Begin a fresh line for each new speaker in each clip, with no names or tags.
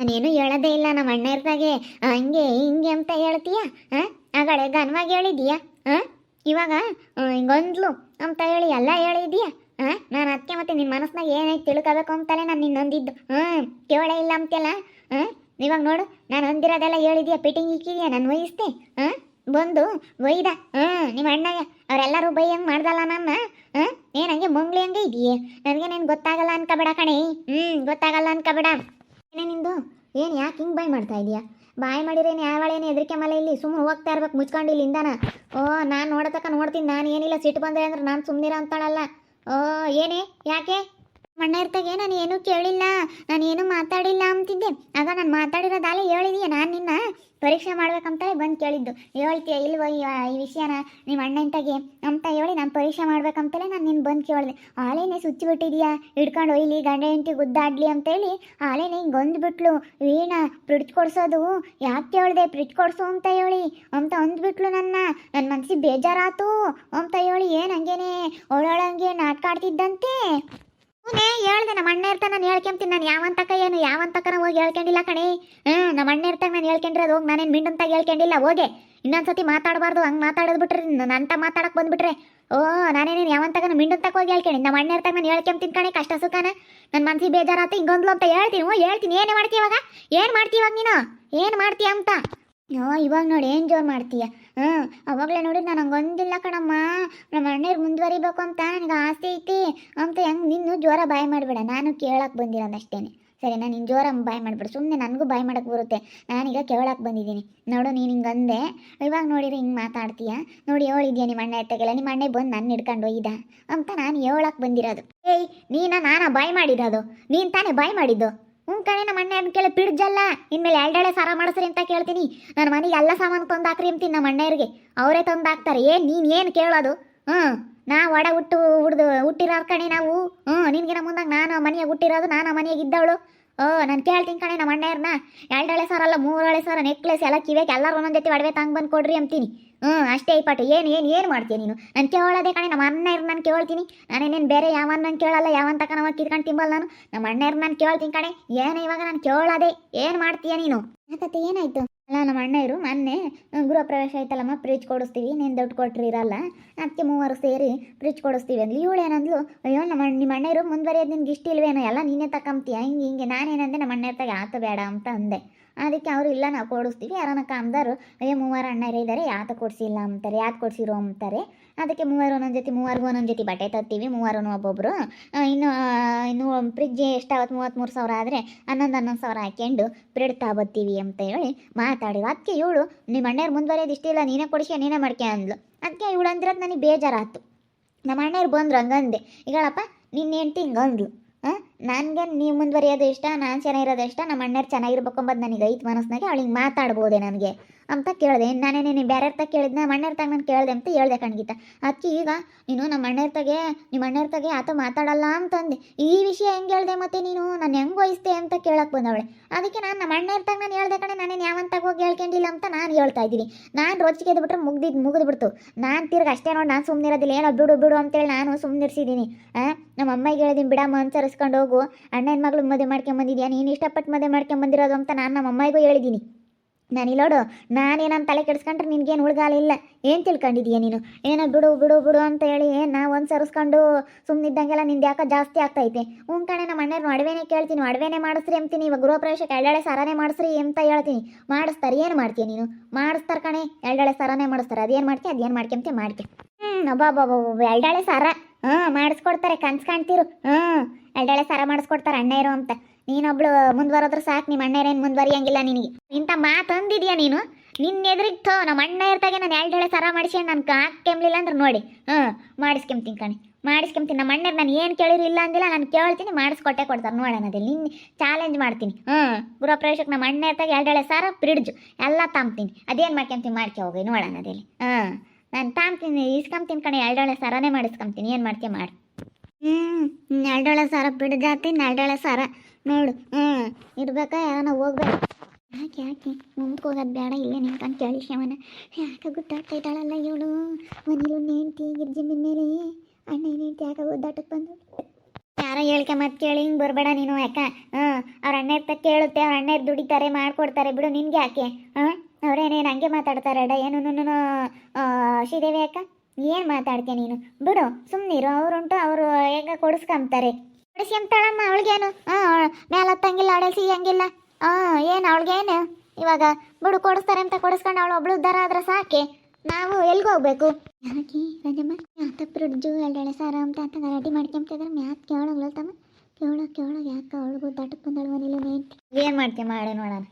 ನಾನೇನು ಹೇಳೋದೇ ಇಲ್ಲ ನಮ್ಮ ಅಣ್ಣ ಇರ್ದಾಗೆ ಹಂಗೆ ಹಿಂಗೆ ಅಂತ ಹೇಳ್ತೀಯ. ಆಗಳೆ ಘನವಾಗಿ ಹೇಳಿದೀಯ. ಇವಾಗ ಹಿಂಗೊಂದ್ಲು ಅಂತ ಹೇಳಿ ಎಲ್ಲ ಹೇಳಿದೀಯ. ನಾನು ಅದಕ್ಕೆ ಮತ್ತೆ ನಿನ್ನ ಮನಸ್ನಾಗ ಏನೈತೆ ತಿಳ್ಕೋಬೇಕು ಅಂತಲೇ ನಾನು ನಿನ್ನೊಂದಿದ್ದು. ಕೇಳೇ ಇಲ್ಲ ಅಂತೆಲ್ಲ. ಇವಾಗ ನೋಡು, ನಾನು ಅಂದಿರೋದೆಲ್ಲ ಹೇಳಿದೀಯ, ಫಿಟ್ಟಿಂಗ್ ಇಕ್ಕಿದೀಯ, ನಾನು ವಹಿಸ್ತೆ. ಬಂದು ಒಯ್ದ ನಿಮ್ಮ ಅಣ್ಣಗೆ ಅವರೆಲ್ಲರೂ ಬೈ ಹಂಗೆ ಮಾಡ್ದಲ್ಲ ನನ್ನ. ಏನಂಗೆ ಮುಂಗ್ಲಿ ಹಂಗೆ ಇದೆಯೇ, ನನಗೆ ನೀನು ಗೊತ್ತಾಗಲ್ಲ ಅನ್ಕೋಬೇಡ ಕಣೆ. ಗೊತ್ತಾಗಲ್ಲ ಅನ್ಕೋಬೇಡ. ಏನೇ ನಿಂದು, ಏನು ಯಾಕೆ ಹಿಂಗೆ ಬಾಯ್ ಮಾಡ್ತಾ ಇದೀಯಾ? ಬಾಯ್ ಮಾಡಿರೇನು ಯಾವಳೇನು ಹೆದರಿಕೆ ಮಲೆ ಇಲ್ಲಿ ಸುಮ್ಮನೆ ಹೋಗ್ತಾ ಇರ್ಬೇಕು ಮುಚ್ಕೊಂಡು ಇಲ್ಲಿಂದಾನ. ನಾನು ನೋಡತಕ್ಕ ನೋಡ್ತೀನಿ, ನಾನು ಏನಿಲ್ಲ ಸಿಟ್ಟು ಬಂದರೆ ಅಂದ್ರೆ ನಾನು ಸುಮ್ಮನಿರ ಅಂತಾಳಲ್ಲ. ಏನೇ ಯಾಕೆ ಮಣ್ಣ ಇರ್ತಾಗೆ ನಾನು ಏನೂ ಕೇಳಿಲ್ಲ, ನಾನು ಏನೂ ಮಾತಾಡಿಲ್ಲ ಅಂತಿದ್ದೆ. ಆಗ ನಾನು ಮಾತಾಡಿರೋದಾಲೆ ಹೇಳಿದೀಯ. ನಾನು ನಿನ್ನ ಪರೀಕ್ಷೆ ಮಾಡ್ಬೇಕಂತಲೇ ಬಂದು ಕೇಳಿದ್ದು. ಹೇಳ್ತೀಯ ಇಲ್ವ ಈ ವಿಷಯನ ನಿಮ್ಮ ಅಣ್ಣಂತಾಗೆ ಅಂತ ಹೇಳಿ ನಾನು ಪರೀಕ್ಷೆ ಮಾಡ್ಬೇಕಂತಲೇ ನಾನು ನಿನ್ನ ಬಂದು ಕೇಳಿದೆ. ಆಲೇನೆ ಸುಚ್ಚಿಬಿಟ್ಟಿದೀಯಾ, ಹಿಡ್ಕೊಂಡು ಒಯ್ಲಿ ಗಂಡ ಹೆಂಡತಿ ಗುದ್ದಾಡ್ಲಿ ಅಂತೇಳಿ ಆಲೇನೆ ಹಿಂಗೆ ಅಂದ್ಬಿಟ್ಲು. ವೀಣಾ ಫ್ರಿಡ್ಜ್ ಕೊಡ್ಸೋದು ಯಾಕೆ ಕೇಳಿದೆ, ಫ್ರಿಡ್ಜ್ ಕೊಡಿಸು ಅಂತ ಹೇಳಿ ಅಂತ ಅಂದ್ಬಿಟ್ಲು. ನನ್ನ ಮನಸ್ಸಿಗೆ ಬೇಜಾರಾತು ಅಂತ ಹೇಳಿ ಏನು ಹಂಗೇನೆ ಒಳೊಳಂಗೆ ನಾಟಕ ಆಡ್ತಿದ್ದಂತೆ. ಹೇಳ್ದೆ ನಮ್ಮ ಅಣ್ಣ ಇರ್ತಾನೆ, ನಾನು ಹೇಳ್ಕೊಂತೀನಿ. ನಾನು ಯಾವಂತಕ ಏನು ಯಾವಂತಕನ ಹೋಗಿ ಹೇಳ್ಕೊಂಡಿಲ್ಲ ಕಣೆ. ನಮ್ಮ ಅಣ್ಣ ಇರ್ತಾಗ ನಾನು ಹೇಳ್ಕೊಂಡಿರೋದು ಹೋಗಿ, ನಾನೇನು ಮಿಂಡಂತಾಗ ಹೇಳ್ಕೊಂಡಿಲ್ಲ. ಹೋಗೆ ಇನ್ನೊಂದ್ಸತಿ ಮಾತಾಡಬಾರ್ದು. ಹಂಗೆ ಮಾತಾಡೋದು ಬಿಟ್ರೆ ನಂತ ಮಾತಾಡಕ್ಕೆ ಬಂದುಬಿಟ್ರೆ ನಾನೇನೇನು ಯಾವಂತಕ ಮಿಂಡಂತಕ್ಕೆ ಹೋಗಿ ಹೇಳ್ಕೊಂಡು ನಮ್ಮ ಅಣ್ಣ ಇರ್ತಾಗ ನಾನು ಹೇಳ್ಕೊಂತೀನಿ ಕಣೆ. ಕಷ್ಟ ಸುಖನ ನನ್ನ ಮನಸ್ಸಿಗೆ ಬೇಜಾರಾತು ಹಿಂಗೊಂದ್ಲು ಅಂತ ಹೇಳ್ತೀನಿ. ಹೇಳ್ತೀನಿ. ಏನೇ ಮಾಡ್ತೀಯ ಇವಾಗ, ಏನು ಮಾಡ್ತೀಯ ಇವಾಗ ನೀನು, ಏನು ಮಾಡ್ತೀಯ ಅಂತ. ಇವಾಗ ನೋಡಿ ಏನು ಜೋರು ಮಾಡ್ತೀಯ. ಅವಾಗಲೇ ನೋಡಿ ನಾನು ಹಂಗೊಂದಿಲ್ಲ ಕಣಮ್ಮ, ನಮ್ಮ ಅಣ್ಣವ್ರು ಮುಂದುವರಿಬೇಕು ಅಂತ ನನಗೆ ಆಸೆ ಐತಿ ಅಂತ. ಹೆಂಗೆ ನಿನ್ನ ಜೋರ ಬಾಯ್ ಮಾಡಿಬೇಡ, ನಾನು ಕೇಳಕ್ಕೆ ಬಂದಿರೋದಷ್ಟೇ. ಸರಿನಾ? ನೀನು ಜೋರ ಬಾಯ್ ಮಾಡಿಬಿಡು, ಸುಮ್ಮನೆ ನನಗೂ ಬಾಯ್ ಮಾಡೋಕ್ಕೆ ಬರುತ್ತೆ. ನಾನೀಗ ಕೇಳಕ್ಕೆ ಬಂದಿದ್ದೀನಿ. ನೋಡು ನೀನು ಹಿಂಗೆ ಅಂದೆ, ಇವಾಗ ನೋಡಿದ್ರೆ ಹಿಂಗೆ ಮಾತಾಡ್ತೀಯ. ನೋಡಿ ಹೇಳಿದ್ಯಾ ನಿಮ್ಮ ಅಣ್ಣ ಎತ್ತಗೆಲ್ಲ, ನಿಮ್ಮ ಅಣ್ಣೆ ಬಂದು ನನ್ನ ಹಿಡ್ಕೊಂಡು ಒಯ್ದ ಅಂತ ನಾನು ಹೇಳಕ್ಕೆ ಬಂದಿರೋದು. ನಾನಾ ಬಾಯ್ ಮಾಡಿರೋದು? ನೀನು ತಾನೇ ಬಾಯ್ ಮಾಡಿದ್ದು. ಕಣೆ ನಮ್ಮ ಅಣ್ಣ ಕೇಳಿ ಪಿಡ್ಜಲ್ಲ, ಇನ್ಮೇಲೆ ಎರಡೆಳೆ ಸಾರ ಮಾಡಿಸ್ರಿ ಅಂತ ಕೇಳ್ತೀನಿ. ನನ್ನ ಮನೆಗೆ ಎಲ್ಲ ಸಾಮಾನು ತಂದು ಹಾಕ್ರಿ ಅಂತೀನಿ ನಮ್ಮ ಅಣ್ಣವ್ರಿಗೆ, ಅವರೇ ತಂದು ಹಾಕ್ತಾರೆ. ನೀನು ಏನು ಕೇಳೋದು? ನಾ ಒಡ ಹುಟ್ಟಿರೋರು ಕಣೆ ನಾವು. ನಿನ್ಗಿನ ಮುಂದಾಗ ನಾನು ಮನೆಯಾಗ ಹುಟ್ಟಿರೋದು, ನಾನು ಮನೆಯಾಗ ಇದ್ದವಳು. ನಾನು ಕೇಳ್ತೀನಿ ಕಣೆ ನಮ್ಮ ಅಣ್ಣವ್ರನ್ನ. ಎರಡೆಳೆ ಸಾರ ಅಲ್ಲ, ಮೂರಳೆ ಸಾರ, ನೆಕ್ಲೆಸ್ ಎಲ್ಲ ಕಿವಿಗೆ ಎಲ್ಲರೂ ಒಂದೊಂದು ಜೊತೆ ಒಡವೆ ತಂದು ಬಂದು ಕೊಡ್ರಿ ಅಂತೀನಿ. ಅಷ್ಟೇ ಈ ಪಾಠ. ಏನು ಮಾಡ್ತೀಯ ನೀನು? ನಾನು ಕೇಳೋದೇ ಕಣೆ ನಮ್ಮ ಅಣ್ಣವ್ರು. ನಾನು ಕೇಳ್ತೀನಿ. ನಾನೇನೇನು ಬೇರೆ ಯಾವನ್ನ ಕೇಳಲ್ಲ, ಯಾವಂತಕ ನಾವು ಕಿತ್ಕೊಂಡು ತಿಂಬಲ್ಲ ನಾನು. ನಮ್ಮ ಅಣ್ಣವ್ರು ನಾನು ಕೇಳ್ತೀನಿ ಕಣೆ. ಏನು ಇವಾಗ ನಾನು ಕೇಳೋದೆ. ಏನು ಮಾಡ್ತೀಯ ನೀನು? ಯಾಕತ್ತೆ ಏನಾಯ್ತು? ಅಲ್ಲ ನಮ್ಮ ಅಣ್ಣವರು ಮೊನ್ನೆ ಗೃಹ ಪ್ರವೇಶ ಆಯ್ತಲ್ಲಮ್ಮ, ಫ್ರಿಜ್ ಕೊಡಿಸ್ತೀವಿ, ನೀನು ದುಡ್ಡು ಕೊಟ್ಟರೆ ಇರಲ್ಲ, ಅದಕ್ಕೆ ಮೂವರು ಸೇರಿ ಫ್ರಿಜ್ ಕೊಡಿಸ್ತೀವಿ ಅಂದ್ಲು. ಇವಳು ಏನಂದ್ಲು, ಅಯ್ಯೋ ನಿಮ್ಮ ಅಣ್ಣವರು ಮುಂದುವರಿಯೋದು ನಿನ್ಗೆ ಇಷ್ಟ ಇಲ್ವೇನೋ, ಎಲ್ಲ ನೀನೇ ತಕೊಂತೀಯ ಹಿಂಗೆ. ನಾನೇನಂದೆ ನಮ್ಮ ಅಣ್ಣ ತಾಗ ಆತ ಬೇಡ ಅಂತ ಅಂದೆ. ಅದಕ್ಕೆ ಅವರು ಇಲ್ಲ ನಾವು ಕೊಡಿಸ್ತೀವಿ. ಯಾರನ್ನ ಕಾಮ್ದಾರು ಅಯ್ಯೋ ಮೂವರು ಅಣ್ಣರೇ ಇದ್ದಾರೆ, ಯಾತ ಕೊಡಿಸಿಲ್ಲ ಅಂತಾರೆ, ಯಾಕೆ ಕೊಡಿಸಿರೋ ಅಂತಾರೆ. ಅದಕ್ಕೆ ಮೂವರು ಮೂವರಿಗೂ ಒಂದೊಂದು ಜೊತೆ ಬಟ್ಟೆ ತರ್ತೀವಿ, ಮೂವರು ಒಬ್ಬೊಬ್ಬರು. ಇನ್ನು ಫ್ರಿಜ್ ಎಷ್ಟಾವತ್ತು 33,000 ಆದರೆ 11,000 ಹಾಕ್ಕೊಂಡು ಬ್ರೆಡ್ ತಗೊಬತ್ತೀವಿ ಅಂತ ಹೇಳಿ ಮಾತಾಡಿ. ಅದಕ್ಕೆ ಇವಳು ನಿಮ್ಮ ಅಣ್ಣವ್ರು ಮುಂದುವರಿಯೋದು ಇಷ್ಟಿಲ್ಲ, ನೀನೇ ಕೊಡಿಸಿ ನೀನೇ ಮಾಡ್ಕೆ ಅಂದ್ಲು. ಅದಕ್ಕೆ ಇವಳು ಅಂದಿರೋದು ನನಗೆ ಬೇಜಾರಾಯ್ತು. ನಮ್ಮ ಅಣ್ಣವ್ರು ಬಂದರು ಹಂಗಂದೆ. ಈಗಳಪ್ಪ ನಿನ್ನ ಹೆಂಡ್ತಿ ಹಿಂಗೆ ಅಂದ್ಲು. ನನಗೆ ನೀವು ಮುಂದುವರಿಯೋದು ಇಷ್ಟ, ನಾನು ಚೆನ್ನಾಗಿರೋದು ಇಷ್ಟ, ನಮ್ಮ ಅಣ್ಣವ್ರು ಚೆನ್ನಾಗಿರ್ಬೇಕು ಅಂಬೋದು ನನಗೆ ಐತೆ ಮನಸ್ಸಿನಾಗೆ. ಅವಳಿಗೆ ಮಾತಾಡ್ಬೋದೆ ನನಗೆ ಅಂತ ಕೇಳಿದೆ. ನಾನೇನೇನು ಬೇರೆ ಅರ್ಥ ಕೇಳಿದ್ನ, ನಮ್ಮ ಅಣ್ಣರ್ತಾಗ ನಾನು ಕೇಳಿದೆ ಅಂತ ಹೇಳ್ದೆ ಕಣ್ಗೀತ. ಅದಕ್ಕೆ ಈಗ ನೀನು ನಿಮ್ಮ ಅಣ್ಣರ್ತಾಗೆ ಆತ ಮಾತಾಡಲ್ಲ ಅಂತಂದೆ. ಈ ವಿಷಯ ಹೆಂಗೆ ಹೇಳ್ದೆ ಮತ್ತೆ ನೀನು, ನಾನು ಹೆಂಗೆ ವಹಿಸ್ತೆ ಅಂತ ಕೇಳಕ್ಕೆ ಬಂದವಳೆ. ಅದಕ್ಕೆ ನಾನು ನಮ್ಮ ಅಣ್ಣರ್ತಾಗ ನಾನು ಹೇಳ್ದೆ ಕಣೆ, ನಾನೇನು ಯಾವಂತಾಗ ಹೋಗಿ ಹೇಳ್ಕೊಂಡಿಲ್ಲ ಅಂತ ನಾನು ಹೇಳ್ತಾ ಇದ್ದೀನಿ. ನಾನು ರೋಜಿಗೆ ಬಿಟ್ರೆ ಮುಗಿದ್ಬಿಡ್ತು. ನಾನು ತಿರ್ಗಿ ಅಷ್ಟೇ ನೋಡಿ, ನಾನು ಸುಮ್ಮನಿರೋದಿಲ್ಲ. ಏನೋ ಬಿಡು ಅಂತೇಳಿ ನಾನು ಸುಮ್ಮನಿರ್ಸಿದ್ದೀನಿ. ನಮ್ಮ ಅಮ್ಮಗೆ ಹೇಳಿದ್ದೀನಿ, ಬಿಡಮ್ಮ ಅನ್ಸರಿಸ್ಕೊಂಡು ಹೋಗು, ಅಣ್ಣನ ಮಗಳು ಮದುವೆ ಮಾಡ್ಕೊಂಬಂದಿದ್ಯಾ, ನೀನು ಇಷ್ಟಪಟ್ಟು ಮದುವೆ ಮಾಡ್ಕೊಂಬಂದಿರೋದು ಅಂತ ನಾನು ನಮ್ಮ ಅಮ್ಮಗೂ ಹೇಳಿದ್ದೀನಿ. ನಾನು ಇಲ್ಲೋಡು, ನಾನೇನಂತ ತಲೆ ಕೆಡಿಸ್ಕೊಂಡ್ರೆ ನಿನ್ಗೇನು ಉಳ್ಗಾಲಿಲ್ಲ. ಏನು ತಿಳ್ಕೊಂಡಿದ್ದೀಯ ನೀನು? ಏನೋ ಬಿಡು ಅಂತ ಹೇಳಿ ನಾವು ಒಂದು ಸರಿಸ್ಕೊಂಡು ಸುಮ್ಮನಿದ್ದಂಗೆಲ್ಲ ನಿಂದು ಯಾಕೆ ಜಾಸ್ತಿ ಆಗ್ತೈತೆ. ಕಣೆ ನಮ್ಮ ಅಣ್ಣವ್ರನ್ನ ಒಡವೆನೇ ಕೇಳ್ತೀನಿ, ಒಡವೆನೇ ಮಾಡಿಸ್ರಿ ಅಂತೀನಿ. ಇವಾಗ ಗೃಹ ಪ್ರವೇಶಕ್ಕೆ ಎರಡೆಳೆ ಸಾರನೇ ಮಾಡಿಸ್ರಿ ಅಂತ ಹೇಳ್ತೀನಿ. ಮಾಡಿಸ್ತಾರೆ. ಏನು ಮಾಡ್ತೀಯ ನೀನು? ಮಾಡಿಸ್ತಾರೆ ಕಣೆ, ಎರಡೆಳೆ ಸಾರನೇ ಮಾಡಿಸ್ತಾರೆ. ಅದೇನು ಮಾಡ್ತೀಯ, ಅದೇನು ಮಾಡ್ಕೊಂತೆ ಮಾಡ್ಕೆ. ಎರಡೆಳೆ ಸಾರ ಮಾಡಿಸ್ಕೊಡ್ತಾರೆ, ಕನ್ಸು ಕಾಣ್ತಿರು. ಎರಡೆಳೆ ಸಾರ ಮಾಡಿಸ್ಕೊಡ್ತಾರೆ ಅಣ್ಣಯ್ಯರು ಅಂತ. ನೀನೊಬ್ಳು ಮುಂದುವರೋದ್ರೆ ಸಾಕು, ನಿಮ್ಮ ಅಣ್ಣಯ್ಯರೇನು ಮುಂದುವರಿಯಂಗಿಲ್ಲ ನಿನಗೆ. ಇಂಥ ಮಾತು ಅಂದಿದ್ಯಾ ನೀನು? ನಿನ್ನ ಎದುರಿಗೆ ನಮ್ಮ ಅಣ್ಣ ಇರ್ತಾಗೆ ನಾನು ಎರಡೆಳೆ ಸರ ಮಾಡಿಸ್ಕೊಂಡು ನಾನು ಹಾಕ್ಕೆಂಬ್ಲಿಲ್ಲ ಅಂದ್ರೆ ನೋಡಿ ಮಾಡಿಸ್ಕೊಂತೀನಿ ಕಣೆ, ಮಾಡಿಸ್ಕೊಂತೀನಿ. ನಮ್ಮ ಅಣ್ಣರು ನಾನು ಏನು ಕೇಳಿರಿಲ್ಲ ಅಂದಿಲ್ಲ, ನಾನು ಕೇಳ್ತೀನಿ, ಮಾಡಿಸ್ಕೊಟ್ಟೆ ಕೊಡ್ತಾರೆ. ನೋಡೋಣ ಅದೇ ನಿನ್ನ ಚಾಲೆಂಜ್ ಮಾಡ್ತೀನಿ. ಗೃಹ ಪ್ರವೇಶಕ್ಕೆ ನಮ್ಮ ಅಣ್ಣ ಇರ್ತಾಗೆ ಎರಡೆಳೆ ಸಾರ ಫ್ರಿಡ್ಜು ಎಲ್ಲ ತಾಂಬ್ತೀನಿ. ಅದೇನು ಮಾಡ್ಕೊಂತೀನಿ ಮಾಡ್ಕೆ ಹೋಗಿ ನೋಡೋಣ ಅದೇಲಿ. ನಾನು ತಾಂಬ್ತೀನಿ, ಇಸ್ಕೊಂತೀನಿ ಕಣೆ, ಎರಡೆಳೆ ಸರನೇ ಮಾಡಿಸ್ಕೊಂತೀನಿ. ಏನು ಮಾಡ್ತೀಯ ಮಾಡಿ. ಎರಡೆಳೆ ಸಾರ ಬಿಡ್ಜಾತೀನಿ, ಎರಡೆಳೆ ಸಾರ ನೋಡು. ಇರ್ಬೇಕಾ ಯಾರನ್ನ ಹೋಗ್ಬೇಕು. ಯಾಕೆ ಮುಂದಕ್ಕೆ ಹೋಗೋದು ಬೇಡ, ಇಲ್ಲೇ ನಿಂತ್ಕೊಂಡು ಕೇಳಿಸ್ಯವನ. ಯಾಕೆ ಗುದ್ದಾಡ್ತಾ ಇದ್ದಾಳಲ್ಲ ಇವಳು. ಮನೇಲಿ ನೇಂತಿ ಗಿರ್ಜಿ ಮೇಲೆ ಅಣ್ಣ ನೇಂತಿ ಯಾಕೆ ಗುದ್ದಾಟಕ್ಕೆ ಬಂದು ಯಾರ ಹೇಳ್ಕೆ ಮತ್ತೆ ಕೇಳಿ ಹಿಂಗೆ ಬರಬೇಡ ನೀನು ಯಾಕ ಅವ್ರ ಅಣ್ಣ ಇರ್ತ ಕೇಳುತ್ತೆ ಅವ್ರ ಅಣ್ಣ ದುಡಿತಾರೆ ಮಾಡ್ಕೊಡ್ತಾರೆ ಬಿಡು ನಿನ್ಗೆ ಯಾಕೆ ಅವ್ರೇನೇನು ಹಂಗೆ ಮಾತಾಡ್ತಾರೆ ಏನು ಶ್ರೀದೇವಿ ಅಕ್ಕ ಏನು ಮಾತಾಡ್ತೀಯ ನೀನು ಬಿಡು ಸುಮ್ಮನಿರು ಅವ್ರುಂಟು ಅವರು ಹೇಗ ಕೊಡಿಸ್ಕೊಂತಾರೆ ಕೊಡಿಸ್ಕೊಂತಾಳಮ್ಮ ಅವಳಿಗೇನು ಮೇಲೆ ಹತ್ತಂಗಿಲ್ಲ ಅವಳೆ ಸಿಗಂಗಿಲ್ಲ ಏನು ಅವಳಿಗೇನು ಇವಾಗ ಬಿಡು ಕೊಡಿಸ್ತಾರೆ ಅಂತ ಕೊಡಿಸ್ಕೊಂಡು ಅವಳು ಒಬ್ಳು ಉದ್ದಾರ ಆದ್ರೆ ಸಾಕೆ ನಾವು ಎಲ್ಗೆ ಹೋಗ್ಬೇಕು ಯಾಕೆ ರಂಜಮ್ಮ ತಪ್ಪಿಡ್ಜು ಎರಡೆಳೆ ಸಾರ ಅಂತ ಗಲಾಟೆ ಮಾಡ್ಕೊಂತಿದ್ರೆ ಮ್ಯಾತ್ ಕೇಳೋಗ್ಲತ್ತಮ್ಮ ಕೇಳೋಗ ಯಾಕೆ ಅವಳಿಗೂ ದಾಟಕ್ಕೆ ಬಂದಳು ಮನೇಲಿ ಏನು ಮಾಡ್ತೀಯ ಮಾಡಿ ನೋಡೋಣ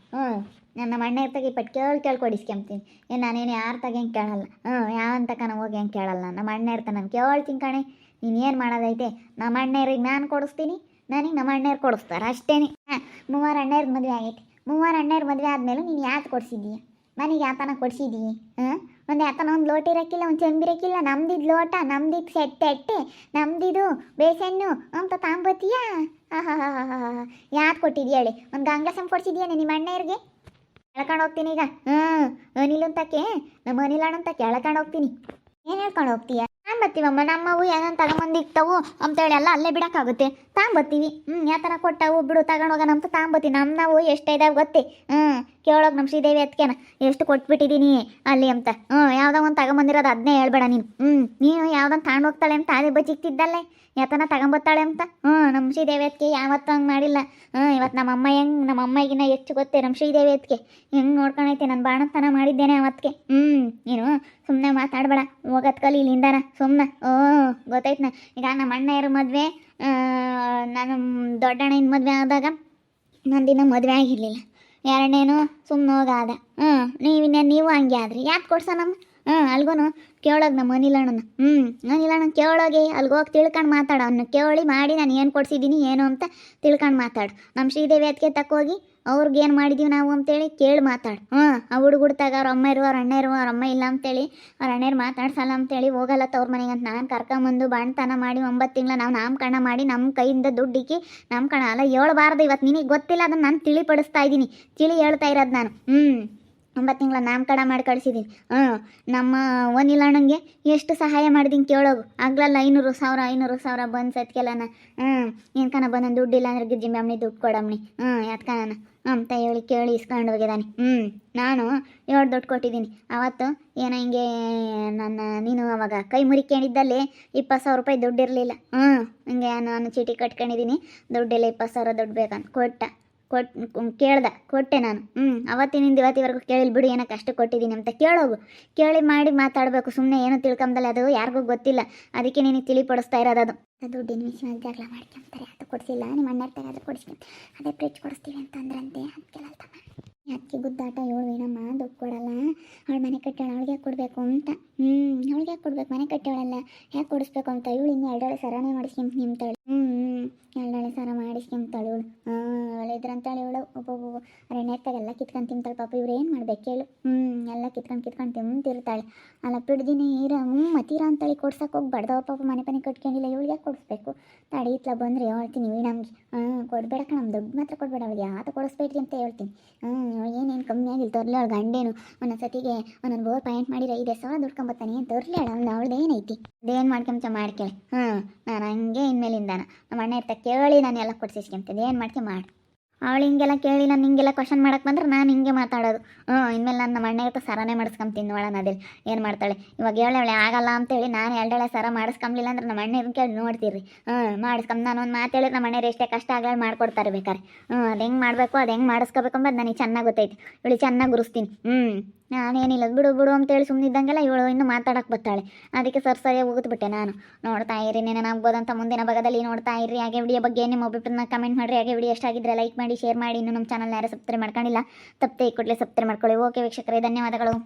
ನನ್ನ ಅಣ್ಣ ಇರ್ತಾಗ ಇಪ್ಪಟ್ಟು ಕೇಳಿ ಕೊಡಿಸ್ಕೊಂತೀನಿ ನಾನೇನು ಯಾರು ತಗ ಹೆಂಗೆ ಕೇಳಲ್ಲ ಯಾವಂತ ಕಣ ಹೋಗಿ ಹೆಂಗೆ ಕೇಳಲ್ಲ ನಮ್ಮ ಅಣ್ಣ ಇರ್ತಾನೆ ನಾನು ಕೇಳ್ತೀನಿ ಕಣೆ ನೀನು ಏನು ಮಾಡೋದೈತೆ ನಮ್ಮ ಅಣ್ಣರಿಗೆ ನಾನು ಕೊಡಿಸ್ತೀನಿ ನನಗೆ ನಮ್ಮ ಅಣ್ಣವ್ರು ಕೊಡಿಸ್ತಾರೆ ಅಷ್ಟೇನೆ ಮೂವರು ಅಣ್ಣವ್ರ ಮದುವೆ ಆಗೈತಿ ಮೂವರು ಅಣ್ಣವ್ರ ಮದುವೆ ಆದಮೇಲೆ ನೀನು ಯಾಕೆ ಕೊಡಿಸಿದ್ದೀಯ ನನಗೆ ಯಾತನ ಕೊಡಿಸಿದ್ದೀವಿ ಒಂದು ಯಾತನ ಒಂದು ಲೋಟ ಇರೋಕ್ಕಿಲ್ಲ ಒಂದು ಚೆಂಬಿರಕ್ಕಿಲ್ಲ ನಮ್ದಿದ್ದು ಲೋಟ ನಮ್ದಿದ್ದು ಸೆಟ್ಟೆ ನಮ್ದಿದು ಬೇಸನ್ನು ಅಂತ ತಾಂಬತ್ತೀಯ ಯಾಕೆ ಕೊಟ್ಟಿದ್ದೀಯ ಹೇಳಿ ಒಂದು ಗಂಗ್ಲಸಮ್ ಕೊಡಿಸಿದ್ದೀಯ ನಿಮ್ಮ ಅಣ್ಣವ್ರಿಗೆ ಎಳ್ಕೊಂಡು ಹೋಗ್ತೀನಿ ಈಗ ಅನಿಲ್ ಅಂತಕ್ಕೆ ನಮ್ಮ ಅನಿಲ್ ಅಣ್ಣ ಅಂತಕ್ಕೆ ಎಳ್ಕೊಂಡು ಹೋಗ್ತೀನಿ ಏನು ಹೇಳ್ಕೊಂಡು ಹೋಗ್ತೀಯ ತಾಂಬತ್ತೀವಮ್ಮ ನಮ್ಮವು ಏನಂತ ತಗೊಂಬಂದಿಕ್ತವು ಅಂತೇಳಿ ಎಲ್ಲ ಅಲ್ಲೇ ಬಿಡೋಕ್ಕಾಗುತ್ತೆ ತಾಂಬತ್ತೀವಿ ಯಾವ ಥರ ಕೊಟ್ಟವು ಬಿಡು ತಗೊಂಡೋಗೋಣ ಅಂತ ತಾಂಬತ್ತೀವಿ ನಾವು ಎಷ್ಟು ಇದಾವೆ ಗೊತ್ತೇ ಕೇಳೋಕೆ ನಮ್ಮ ಶ್ರೀದೇವಿ ಅದಕ್ಕೇನ ಎಷ್ಟು ಕೊಟ್ಬಿಟ್ಟಿದ್ದೀನಿ ಅಲ್ಲಿ ಅಂತ ಯಾವುದೋ ಒಂದು ತಗೊಂಬಂದಿರೋದು ಅದನ್ನೇ ಹೇಳ್ಬೇಡ ನೀನು ಯಾವುದೊಂದು ತಗೊಂಡು ಹೋಗ್ತಾಳೆ ಅಂತ ಅದೇ ಬಚ್ಚಿಕ್ತಿದ್ದಲ್ಲೇ ಯಾತನ ತಗೊಂಬತ್ತಾಳೆ ಅಂತ ನಮ್ಮ ಶ್ರೀದೇವಿ ಅದಕ್ಕೆ ಯಾವತ್ತೂ ಹಂಗೆ ಮಾಡಿಲ್ಲ ಇವತ್ತು ನಮ್ಮ ಅಮ್ಮಗಿನ್ನ ಹೆಚ್ಚು ಗೊತ್ತೇ ನಮ್ಮ ಶ್ರೀದೇವಿ ಅದಕ್ಕೆ ಹೆಂಗೆ ನೋಡ್ಕೊಂಡೈತೆ ನಾನು ಬಾಣತನ ಮಾಡಿದ್ದೇನೆ ಅವತ್ತಿಗೆ ನೀನು ಸುಮ್ಮನೆ ಮಾತಾಡಬೇಡ ಹೋಗೋದು ಕಲಿ ಇಲ್ಲಿಂದಾನ ಸುಮ್ಮನೆ ಗೊತ್ತಾಯ್ತು ಈಗ ನಮ್ಮ ಅಣ್ಣಯ್ಯರ ಮದುವೆ ನಾನು ದೊಡ್ಡಣ್ಣನ ಮದುವೆ ಆದಾಗ ನಂದಿನ ಮದುವೆ ಆಗಿರಲಿಲ್ಲ ಎರಡನೇನು ಸುಮ್ಮನೆ ಹೋಗಾದ ನೀವು ಹಂಗೆ ಆದ್ರಿ ಯಾಕೆ ಕೊಡ್ಸೋಣಮ್ಮ ಅಲ್ಗೋನು ಕೇಳೋಗ ನಮ್ಮ ಅನಿಲಣ್ಣನ ಅನಿಲಣ್ಣನ ಕೇಳೋಗಿ ಅಲ್ಗೋಗಿ ತಿಳ್ಕೊಂಡು ಮಾತಾಡು ಅವನ್ನ ಕೇಳಿ ಮಾಡಿ ನಾನು ಏನು ಕೊಡ್ಸಿದ್ದೀನಿ ಏನು ಅಂತ ತಿಳ್ಕೊಂಡು ಮಾತಾಡು ನಮ್ಮ ಶ್ರೀದೇವಿ ಅದಕ್ಕೆ ತಕ್ಕೋಗಿ ಅವ್ರಿಗೆ ಏನು ಮಾಡಿದ್ದೀವಿ ನಾವು ಅಂತೇಳಿ ಕೇಳಿ ಮಾತಾಡು ಆ ಹುಡುಗುಡ್ತಾಗ ಅವ್ರ ಅಮ್ಮ ಇರುವ ಅವ್ರ ಅಣ್ಣ ಇರುವ ಅವ್ರ ಅಮ್ಮ ಇಲ್ಲ ಅಂತೇಳಿ ಅವ್ರ ಅಣ್ಣರು ಮಾತಾಡ್ಸಲ್ಲ ಅಂತೇಳಿ ಹೋಗಲ್ಲ ತವ್ರ ಮನೆಗೆ ಅಂತ ನಾನು ಕರ್ಕೊಂಬಂದು ಬಾಣ್ತನ ಮಾಡಿ 9 ತಿಂಗಳ ನಾವು ನಾಮಕರಣ ಮಾಡಿ ನಮ್ಮ ಕೈಯಿಂದ ದುಡ್ಡಿಕ್ಕಿ ನಾಮಕರಣ ಅಲ್ಲ ಹೇಳ್ಬಾರ್ದು ಇವತ್ತು ನಿನಗೆ ಗೊತ್ತಿಲ್ಲ ಅದನ್ನು ನಾನು ತಿಳಿಪಡಿಸ್ತಾ ಇದ್ದೀನಿ ಹೇಳ್ತಾ ಇರೋದು ನಾನು 9 ತಿಂಗಳ ನಾಮಕರಣ ಮಾಡಿ ಕಳಿಸಿದ್ದೀನಿ ನಮ್ಮ ಅನಿಲಣ್ಣಂಗೆ ಎಷ್ಟು ಸಹಾಯ ಮಾಡಿದ್ದೀನಿ ಕೇಳೋಗು ಆಗ್ಲಲ್ಲ 500,000 ಬಂದು ಸತ್ಕೆಲ್ಲನ ಏನ್ಕನ ಬಂದು ದುಡ್ಡಿಲ್ಲ ಅಂದ್ರೆ ಗಿಜ್ಜಿಂಬಮ್ಮನಿ ದುಡ್ಡು ಕೊಡಮ್ಮನಿ ಯಾತ್ಕನ ಅಂತ ಹೇಳಿ ಕೇಳಿ ಇಸ್ಕೊಂಡು ಹೋಗಿದ್ದಾನೆ ನಾನು 7 ದುಡ್ಡು ಕೊಟ್ಟಿದ್ದೀನಿ ಅವತ್ತು ಏನೋ ಹಿಂಗೆ ನೀನು ಅವಾಗ ಕೈ ಮುರಿಕೊಂಡಿದ್ದಲ್ಲಿ 20,000 ರೂಪಾಯಿ ದುಡ್ಡು ಇರಲಿಲ್ಲ ಹಿಂಗೆ ನಾನು ಚೀಟಿ ಕಟ್ಕೊಂಡಿದ್ದೀನಿ ದುಡ್ಡಿಲ್ಲ 20,000 ದುಡ್ಡು ಬೇಕಂತ ಕೊಟ್ಟೆ ನಾನು ಅವತ್ತಿನಿಂದ ಇವತ್ತಿವರೆಗೂ ಕೇಳಿ ಬಿಡು ಏನಕ್ಕೆ ಅಷ್ಟು ಕೊಟ್ಟಿದ್ದೀನಿ ಅಂತ ಕೇಳೋಗು ಕೇಳಿ ಮಾಡಿ ಮಾತಾಡಬೇಕು ಸುಮ್ಮನೆ ಏನೋ ತಿಳ್ಕೊಂಬಲ್ಲ ಅದು ಯಾರಿಗೂ ಗೊತ್ತಿಲ್ಲ ಅದಕ್ಕೆ ನೀನು ತಿಳಿಪಡಿಸ್ತಾ ಇರೋದು ಅದು ದುಡ್ಡಿನ ವಿಷಯದಲ್ಲಿ ಜಗಳ ಮಾಡ್ಕೊಂತಾರೆ ಅದು ಕೊಡಿಸಿಲ್ಲ ನಿಮ್ಮ ಅಣ್ಣ ಅದು ಕೊಡಿಸ್ಕೊಂತ ಅದೇ ಫ್ರಿಜ್ ಕೊಡಿಸ್ತೀವಿ ಅಂತಂದ್ರಂತೆ ಅದಕ್ಕೆಲ್ಲ ಅದಕ್ಕೆ ಗುದ್ದಾಟ ಏನಮ್ಮ ದುಡ್ಡು ಕೊಡಲ್ಲ ಅವಳು ಮನೆ ಕಟ್ಟಾಳ ಅವಳಿಗೆ ಕೊಡಬೇಕು ಅಂತ ಅವಳಿಗೆ ಕೊಡ್ಬೇಕು ಮನೆ ಕಟ್ಟೋಳಲ್ಲ ಯಾಕೆ ಕೊಡಿಸ್ಬೇಕು ಅಂತ ಇವಳು ಇನ್ನು 2 ಸರನೇ ಮಾಡಿಸ್ಕೊಂತ ನಿಮ್ತಾಳೆ 2 ಸರ ಮಾಡಿಸ್ಕೊಂತಾಳೆ ಇವಳು ಒಳ್ಳೆದ್ರಂತಾಳೆ ಇವಳು ಒಬ್ಬೊಬ್ಬ ಎಣ್ಣೆತ್ತಾಗೆಲ್ಲ ಕಿತ್ಕೊಂಡು ತಿಂತಾಳೆ ಪಾಪ ಇವ್ರು ಏನು ಮಾಡ್ಬೇಕು ಹೇಳು ಎಲ್ಲ ಕಿತ್ಕೊಂಡು ತಿಂತಿರ್ತಾಳೆ ಅಲ್ಲ ಪಿಡ್ದಿನಿ ತೀರ ಅಂತೇಳಿ ಕೊಡ್ಸಕ್ಕೆ ಹೋಗ್ಬಾರ್ದವ ಪಾಪ ಮನೆ ಕಟ್ಕೊಂಡಿಲ್ಲ ಇವಳಿಗೆ ಕೊಡಿಸ್ಬೇಕು ತಡಿ ಇತ್ಲ ಬಂದರೆ ಹೇಳ್ತೀನಿ ನಮ್ಗೆ ಕೊಡ್ಬೇಡಕ್ಕ ನಮ್ಮ ದುಡ್ಡು ಮಾತ್ರ ಕೊಡ್ಬೇಡ ಅವಳಿಗೆ ಯಾತ ಕೊಡಿಸ್ಬೇಡ್ರಿ ಅಂತ ಹೇಳ್ತೀನಿ ಏನೇನು ಕಮ್ಮಿ ಆಗಿಲ್ಲ ತರಲಿ ಅವಳು ಗಂಡೇನು ಒಂದೊಂದು ಸತಿಗೆ ಒಂದೊಂದು ಬೋರ್ ಪಾಯಿಂಟ್ ಮಾಡಿರ 5,000 ದುಡ್ಕೊಂಬತ್ತಾನೆ ಏನು ತರಲಿ ಅವಳದು ಏನೈತಿ ಅದೇನು ಮಾಡ್ಕೊಂತ ಮಾಡ್ಕೇಳಿ ನಾನು ಹಂಗೆ ಇನ್ಮೇಲಿಂದಾನ ನಮ್ಮ ಅಣ್ಣ ಇರ್ತಾ ಕೇಳಿ ನಾನು ಎಲ್ಲ ಕೊಡ್ಸಿಸ್ಕೊಂತೀನಿ ಏನು ಮಾಡ್ಕೆ ಮಾಡಿ ಅವಳು ಹಿಂಗೆಲ್ಲ ಕೇಳಿ ನಾನು ಹಿಂಗೆಲ್ಲ ಕ್ವಶನ್ ಮಾಡಕ್ಕೆ ಬಂದ್ರೆ ನಾನು ಹಿಂಗೆ ಮಾತಾಡೋದು ಇನ್ಮೇಲೆ ನಾನು ನಮ್ಮ ಅಣ್ಣ ಇರ್ತಾ ಸರನೇ ಮಾಡಿಸ್ಕೊಂತೀನಿ ಒಳನದಲ್ಲಿ ಏನು ಮಾಡ್ತಾಳೆ ಇವಾಗ ಹೇಳವಳೆ ಆಗಲ್ಲ ಅಂತೇಳಿ ನಾನು 2 ಸರ ಮಾಡಿಸ್ಕೊಂಬ್ಲಿಲ್ಲ ಅಂದ್ರೆ ನಮ್ಮ ಅಣ್ಣ ಕೇಳಿ ನೋಡ್ತೀರಿ ಮಾಡಿಸ್ಕೊಂಬ ನಾನು ಒಂದು ಮಾತು ಹೇಳಿದ್ರೆ ನಮ್ಮ ಅಣ್ಣರು ಎಷ್ಟೇ ಕಷ್ಟ ಆಗಲಿ ಮಾಡ್ಕೊಡ್ತಾರೆ ಬೇಕಾರೆ ಅದು ಹೆಂಗೆ ಮಾಡಬೇಕು ಅದು ಹೆಂಗೆ ಮಾಡಿಸ್ಕೋಬೇಕು ಅಂಬದು ನನಗೆ ಚೆನ್ನಾಗಿ ಗೊತ್ತೈತಿ ಇವಳು ಚೆನ್ನಾಗಿ ಗುರುಸ್ತೀನಿ ನಾನೇನಿಲ್ಲ ಬಿಡು ಅಂತೇಳಿ ಸುಮ್ಮನಿದ್ದಂಗೆಲ್ಲ ಇವಳು ಇನ್ನೂ ಮಾತಾಡಕ್ಕೆ ಬರ್ತಾಳೆ ಅದಕ್ಕೆ ಸರಿಯಾಗಿ ಹೋಗಿದ್ಬಿಟ್ಟೆ ನಾನು ನೋಡ್ತಾ ಇರಿ ನೆನನಾಗ್ಬೋದಂತ ಮುಂದಿನ ಭಾಗದಲ್ಲಿ ನೋಡ್ತಾ ಇರಿ ಹಾಗೆ ವಿಡಿಯೋ ಬಗ್ಗೆ ನಿಮ್ಮ ಒಬ್ಬರನ್ನ ಕಮೆಂಟ್ ಮಾಡಿರಿ ಹಾಗೆ ವಿಡಿಯೋ ಎಷ್ಟಾಗಿದ್ದರೆ ಲೈಕ್ ಮಾಡಿ ಶೇರ್ ಮಾಡಿ ಇನ್ನೂ ನಮ್ಮ ಚಾನಲ್ ಯಾರು ಸಬ್ಸ್ಕ್ರೈಬ್ ಮಾಡ್ಕೊಂಡಿಲ್ಲ ತಪ್ಪದೆ ಈ ಕೂಡಲೇ ಸಬ್ಸ್ಕ್ರೈಬ್ ಮಾಡ್ಕೊಳ್ಳಿ ಓಕೆ ವೀಕ್ಷಕರೇ ಧನ್ಯವಾದಗಳು.